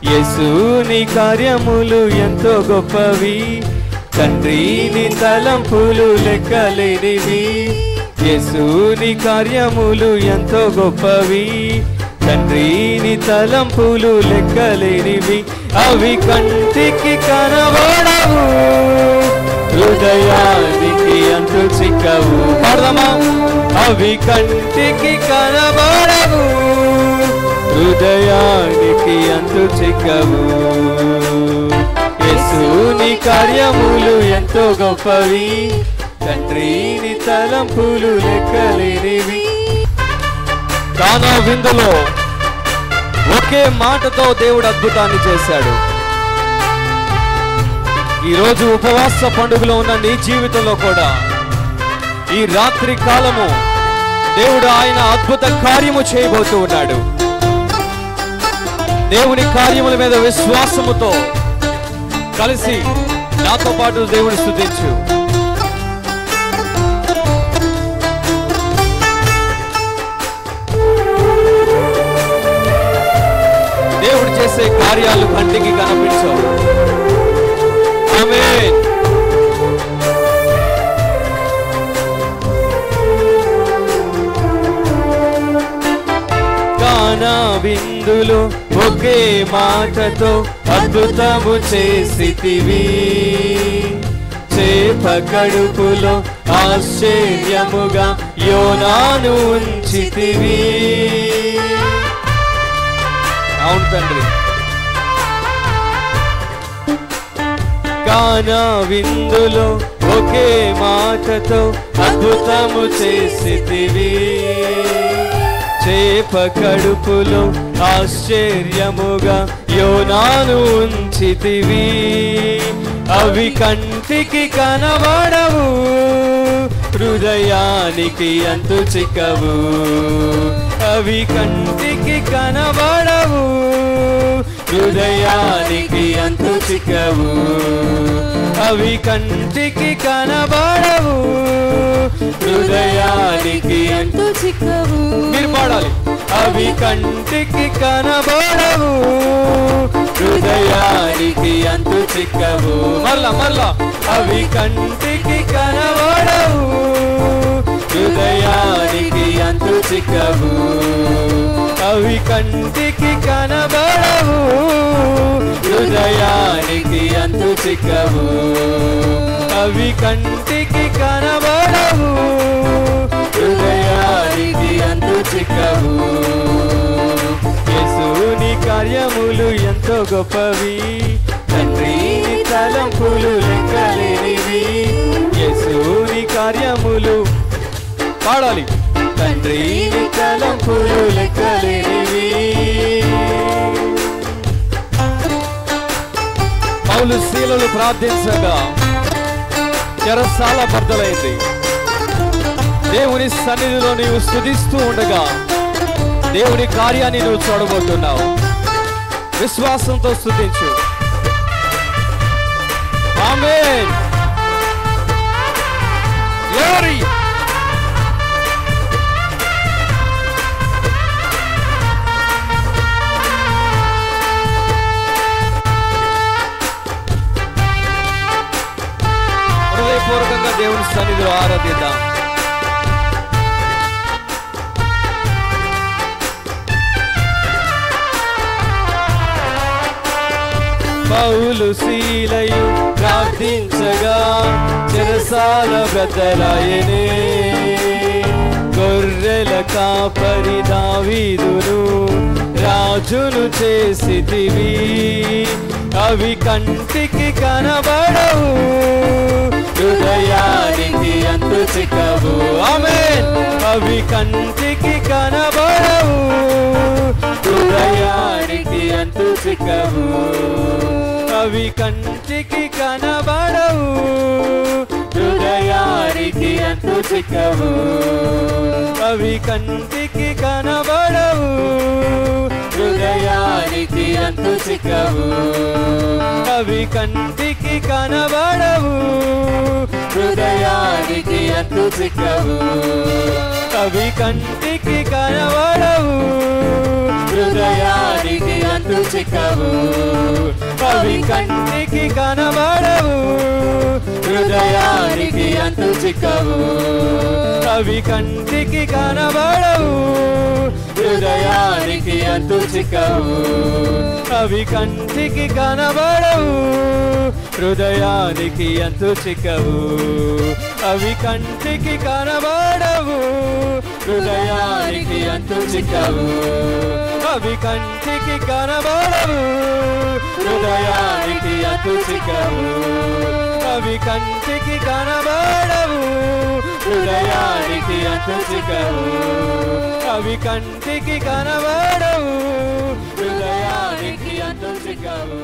యేసుని కార్యములు ఎంతో గొప్పవి, తండ్రి నీ తలంపులు లెక్కలేనివి. యేసుని కార్యములు ఎంతో గొప్పవి, తండ్రి నీ తలంపులు లెక్కలేనివి. అవి కంటికి కనబడవు, హృదయానికి అంతు చిక్కవు. పాడదామా? అవి కంటికి కనబడవు, హృదయానికి అంతు చిక్కవు. యేసుని కార్యములు ఎంతో గొప్పవి, తండ్రి నీ తలంపులు లెక్కలేనివి. కానా విందులో ఒకే మాటతో దేవుడు అద్భుతాన్ని చేశాడు. ఈరోజు ఉపవాస పండుగలో ఉన్న నీ జీవితంలో కూడా ఈ రాత్రి కాలము దేవుడు ఆయన అద్భుత కార్యము చేయబోతూ ఉన్నాడు. దేవుని కార్యముల మీద విశ్వాసముతో కలిసి నాతో పాటు దేవుని స్తుతించు. దేవుడు చేసే కార్యాలు కంటికి కనిపించవు. ఆమేన్. కానా విందులో ఒకే మాటతో అద్భుతము చేసితివి, చేప కడుపులో ఆశ్చర్యముగా యోనాను ఉంచితివి. అవును తండ్రి. కానా విందులో ఒకే మాటతో అద్భుతము చేసితివి, చేప కడుపులో ఆశ్చర్యముగా యోనాను ఉంచితివి. అవి కంటికి కనబడవు, హృదయానికి అంతు చిక్కవు. అవి కంటికి కనబడవు, హృదయానికి అంతు చిక్కవు. అవి కంటికి కనబడవు, హృదయానికి అంతు చిక్కవు. మీరు పాడాలి. అవి కంటికి కనబడవు, హృదయానికి అంతు చిక్కవు. మళ్ళా మళ్ళా. అవి కంటికి కనబడవు, హృదయానికి అంతు చిక్కవు. అవి కంటికి కనబడవు, హృదయానికి అంతు చిక్కవు. అవి కంటికి కనబడవు, హృదయానికి అంతు చిక్కవు. యేసుని కార్యములు ఎంతో గొప్పవి, తండ్రి నీ తలంపులు లెక్కలేనివి. యేసుని కార్యములు పాడాలి. తండ్రి నీ తలంపులు లెక్కలేనివి. పౌలు శీలలు ప్రార్థించగా చెరసాల బద్దలైంది. దేవుని సన్నిధిలో నీవు స్తుతిస్తూ ఉండగా దేవుని కార్యాన్ని నువ్వు చూడబోతున్నావు. విశ్వాసంతో స్తుతించు. ఆమేన్. గ్లోరీ. హృదయపూర్వకంగా దేవుని సన్నిధిలో ఆరాధిద్దాం. పౌలు శీలయు ప్రార్థించగా చెరసాల బద్దలాయెనే. గొర్రెల కాపరి దావీదును రాజును చేసితివి. అవి కంటికి కనబడవు, హృదయానికి అంతు చిక్కవు. ఆమేన్. అవి కంటికి కనబడవు, హృదయానికి అంతు చిక్కవు. అవి కంటికి కనబడవు, హృదయానికి అంతు చిక్కవు. అవి కంటికి కనబడవు, హృదయానికి అంతు చిక్కవు. అవి కంటికి కనబడవు, హృదయానికి అంతు చిక్కవు, అవి కంటికి కనబడవు, హృదయానికి అంతు చిక్కవు, అవి కంటికి కనబడవు, హృదయానికి అంతు చిక్కవు, అవి కంటికి కనబడవు, హృదయానికి అంతు చిక్కవు, అవి కంటికి కనబడవు, హృదయానికి అంతు చిక్కవు, అవి కంటికి కనబడవు, హృదయానికి అంతు చిక్కవు, అవి కంటికి కనబడవు, హృదయానికి అంతు చిక్కవు, అవి కంటికి కనబడవు, హృదయానికి అంతు చిక్కవు, అవి కంటికి కనబడవు, హృదయానికి అంతు చిక్కవు.